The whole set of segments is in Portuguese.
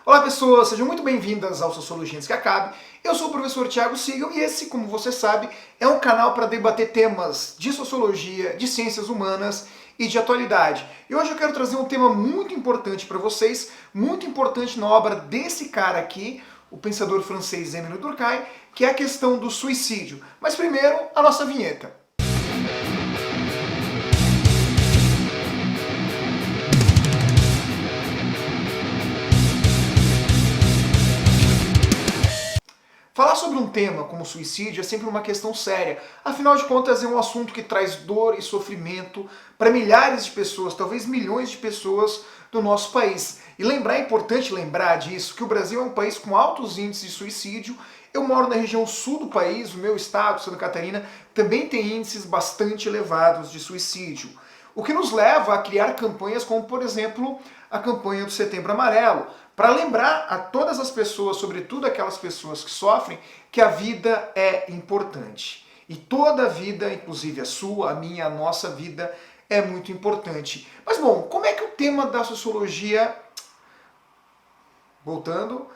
Olá pessoas, sejam muito bem-vindas ao Sociologia Antes que Acabe. Eu sou o professor Thiago Sigel e esse, como você sabe, é um canal para debater temas de sociologia, de ciências humanas e de atualidade. E hoje eu quero trazer um tema muito importante para vocês, muito importante na obra desse cara aqui, o pensador francês Émile Durkheim, que é a questão do suicídio. Mas primeiro, a nossa vinheta. Falar sobre um tema como suicídio é sempre uma questão séria, afinal de contas é um assunto que traz dor e sofrimento para milhares de pessoas, talvez milhões de pessoas do nosso país. E é importante lembrar disso, que o Brasil é um país com altos índices de suicídio. Eu moro na região sul do país, o meu estado, Santa Catarina, também tem índices bastante elevados de suicídio. O que nos leva a criar campanhas como, por exemplo, a campanha do Setembro Amarelo, para lembrar a todas as pessoas, sobretudo aquelas pessoas que sofrem, que a vida é importante. E toda a vida, inclusive a sua, a minha, a nossa vida, é muito importante. Mas bom, como é que o tema da sociologia... Voltando...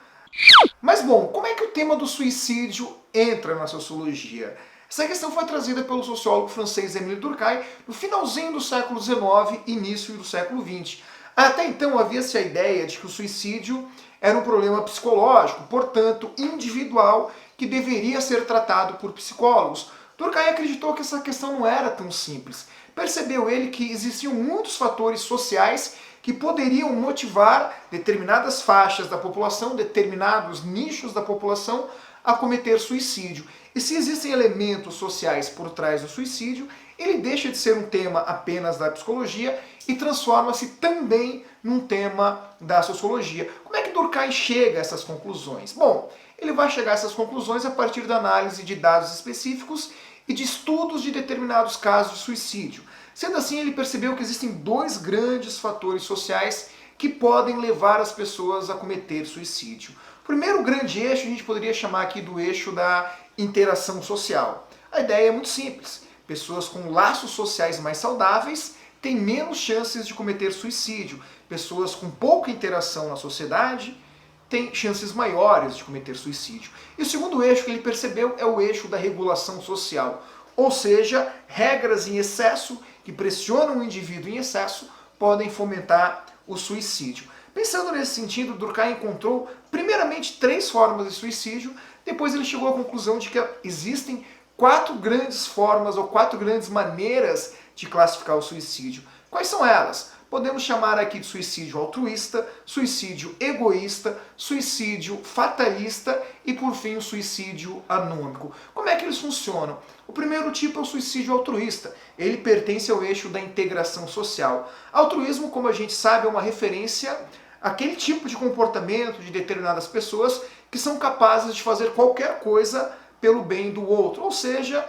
Mas bom, como é que o tema do suicídio entra na sociologia? Essa questão foi trazida pelo sociólogo francês Émile Durkheim no finalzinho do século XIX e início do século XX. Até então havia-se a ideia de que o suicídio era um problema psicológico, portanto individual, que deveria ser tratado por psicólogos. Durkheim acreditou que essa questão não era tão simples. Percebeu ele que existiam muitos fatores sociais que poderiam motivar determinadas faixas da população, determinados nichos da população a cometer suicídio. E se existem elementos sociais por trás do suicídio, ele deixa de ser um tema apenas da psicologia e transforma-se também num tema da sociologia. Como é que Durkheim chega a essas conclusões? Bom, ele vai chegar a essas conclusões a partir da análise de dados específicos e de estudos de determinados casos de suicídio. Sendo assim, ele percebeu que existem dois grandes fatores sociais que podem levar as pessoas a cometer suicídio. O primeiro grande eixo a gente poderia chamar aqui do eixo da interação social. A ideia é muito simples. Pessoas com laços sociais mais saudáveis têm menos chances de cometer suicídio. Pessoas com pouca interação na sociedade têm chances maiores de cometer suicídio. E o segundo eixo que ele percebeu é o eixo da regulação social. Ou seja, regras em excesso que pressionam o indivíduo em excesso podem fomentar o suicídio. Pensando nesse sentido, Durkheim encontrou primeiramente 3 formas de suicídio, depois ele chegou à conclusão de que existem 4 grandes formas ou 4 grandes maneiras de classificar o suicídio. Quais são elas? Podemos chamar aqui de suicídio altruísta, suicídio egoísta, suicídio fatalista e, por fim, o suicídio anômico. Como é que eles funcionam? O primeiro tipo é o suicídio altruísta. Ele pertence ao eixo da integração social. Altruísmo, como a gente sabe, é uma referência àquele tipo de comportamento de determinadas pessoas que são capazes de fazer qualquer coisa pelo bem do outro. Ou seja,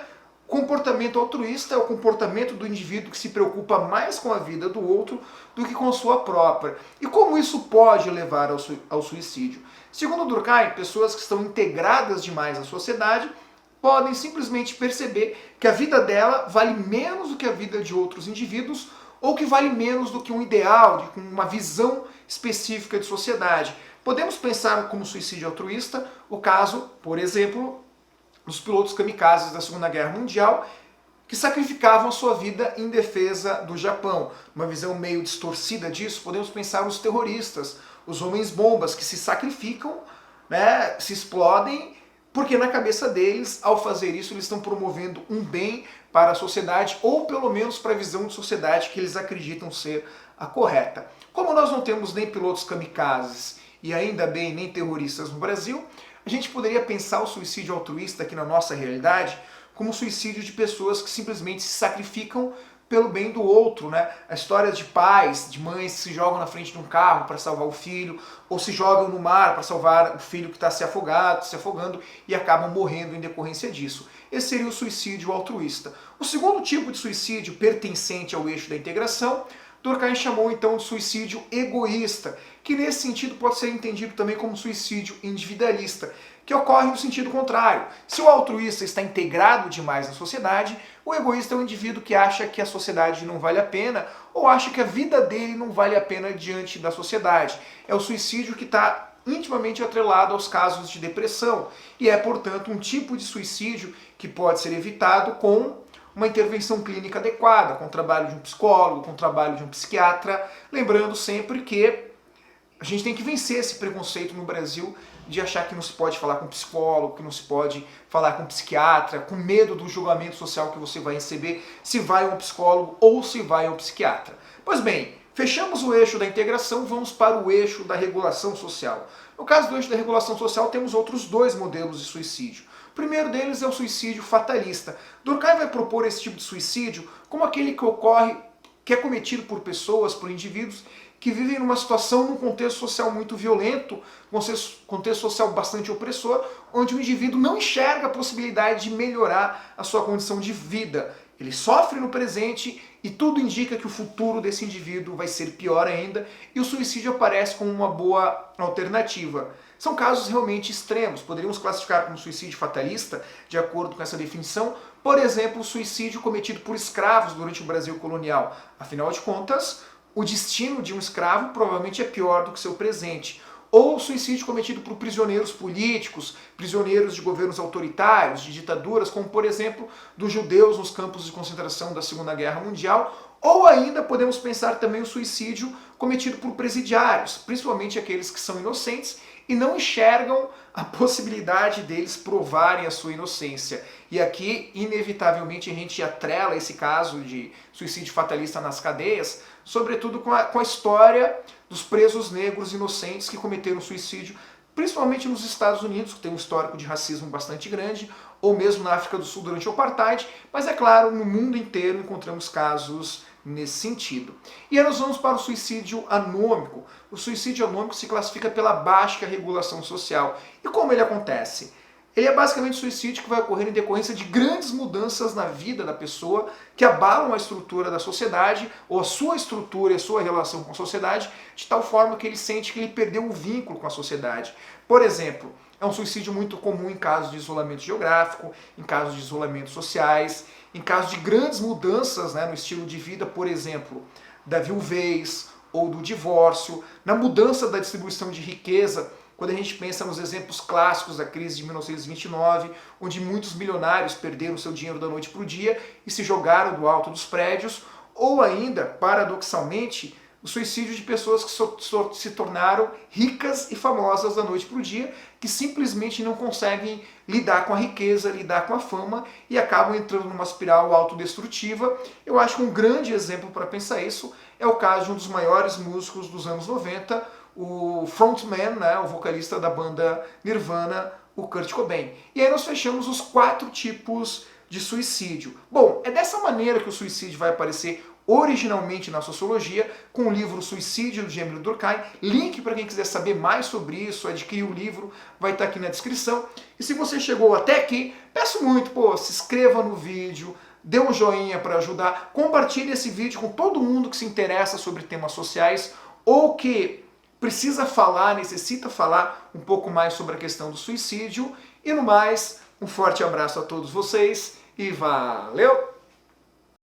comportamento altruísta é o comportamento do indivíduo que se preocupa mais com a vida do outro do que com a sua própria. E como isso pode levar ao suicídio? Segundo Durkheim, pessoas que estão integradas demais à sociedade podem simplesmente perceber que a vida dela vale menos do que a vida de outros indivíduos ou que vale menos do que um ideal, com uma visão específica de sociedade. Podemos pensar como suicídio altruísta o caso, por exemplo, dos pilotos kamikazes da Segunda Guerra Mundial, que sacrificavam a sua vida em defesa do Japão. Uma visão meio distorcida disso, podemos pensar os terroristas, os homens-bombas que se sacrificam, né, se explodem, porque na cabeça deles, ao fazer isso, eles estão promovendo um bem para a sociedade, ou pelo menos para a visão de sociedade que eles acreditam ser a correta. Como nós não temos nem pilotos kamikazes e ainda bem nem terroristas no Brasil, a gente poderia pensar o suicídio altruísta aqui na nossa realidade como o suicídio de pessoas que simplesmente se sacrificam pelo bem do outro, né? A história de pais, de mães que se jogam na frente de um carro para salvar o filho, ou se jogam no mar para salvar o filho que está se afogando e acabam morrendo em decorrência disso. Esse seria o suicídio altruísta. O segundo tipo de suicídio pertencente ao eixo da integração, Durkheim chamou então de suicídio egoísta, que nesse sentido pode ser entendido também como suicídio individualista, que ocorre no sentido contrário. Se o altruísta está integrado demais na sociedade, o egoísta é um indivíduo que acha que a sociedade não vale a pena ou acha que a vida dele não vale a pena diante da sociedade. É o suicídio que está intimamente atrelado aos casos de depressão e é, portanto, um tipo de suicídio que pode ser evitado com uma intervenção clínica adequada, com o trabalho de um psicólogo, com o trabalho de um psiquiatra, lembrando sempre que a gente tem que vencer esse preconceito no Brasil de achar que não se pode falar com psicólogo, que não se pode falar com psiquiatra, com medo do julgamento social que você vai receber se vai ao psicólogo ou se vai ao psiquiatra. Pois bem, fechamos o eixo da integração, vamos para o eixo da regulação social. No caso do eixo da regulação social, temos outros dois modelos de suicídio. O primeiro deles é o suicídio fatalista. Durkheim vai propor esse tipo de suicídio como aquele que ocorre, que é cometido por pessoas, por indivíduos, que vivem numa situação, num contexto social muito violento, contexto social bastante opressor, onde o indivíduo não enxerga a possibilidade de melhorar a sua condição de vida. Ele sofre no presente e tudo indica que o futuro desse indivíduo vai ser pior ainda, e o suicídio aparece como uma boa alternativa. São casos realmente extremos, poderíamos classificar como suicídio fatalista, de acordo com essa definição, por exemplo, o suicídio cometido por escravos durante o Brasil colonial. Afinal de contas, o destino de um escravo provavelmente é pior do que seu presente. Ou o suicídio cometido por prisioneiros políticos, prisioneiros de governos autoritários, de ditaduras, como por exemplo dos judeus nos campos de concentração da Segunda Guerra Mundial. Ou ainda podemos pensar também o suicídio cometido por presidiários, principalmente aqueles que são inocentes e não enxergam a possibilidade deles provarem a sua inocência. E aqui, inevitavelmente, a gente atrela esse caso de suicídio fatalista nas cadeias, sobretudo com a história dos presos negros inocentes que cometeram suicídio, principalmente nos Estados Unidos, que tem um histórico de racismo bastante grande, ou mesmo na África do Sul durante o Apartheid, mas é claro, no mundo inteiro encontramos casos nesse sentido. E aí nós vamos para o suicídio anômico. O suicídio anômico se classifica pela baixa regulação social. E como ele acontece? Ele é basicamente um suicídio que vai ocorrer em decorrência de grandes mudanças na vida da pessoa que abalam a estrutura da sociedade, ou a sua estrutura e a sua relação com a sociedade, de tal forma que ele sente que ele perdeu o vínculo com a sociedade. Por exemplo, é um suicídio muito comum em casos de isolamento geográfico, em casos de isolamentos sociais, em casos de grandes mudanças, no estilo de vida, por exemplo, da viuvez ou do divórcio, na mudança da distribuição de riqueza, quando a gente pensa nos exemplos clássicos da crise de 1929, onde muitos milionários perderam seu dinheiro da noite para o dia e se jogaram do alto dos prédios, ou ainda, paradoxalmente, o suicídio de pessoas que se tornaram ricas e famosas da noite para o dia, que simplesmente não conseguem lidar com a riqueza, lidar com a fama e acabam entrando numa espiral autodestrutiva. Eu acho que um grande exemplo para pensar isso é o caso de um dos maiores músicos dos anos 90, o frontman, o vocalista da banda Nirvana, o Kurt Cobain. E aí nós fechamos os 4 tipos de suicídio. Bom, é dessa maneira que o suicídio vai aparecer originalmente na sociologia, com o livro Suicídio, de Emile Durkheim. Link para quem quiser saber mais sobre isso, adquirir o livro, vai estar aqui na descrição. E se você chegou até aqui, peço muito, se inscreva no vídeo, dê um joinha para ajudar, compartilhe esse vídeo com todo mundo que se interessa sobre temas sociais ou que precisa falar, necessita falar um pouco mais sobre a questão do suicídio. E no mais, um forte abraço a todos vocês e valeu!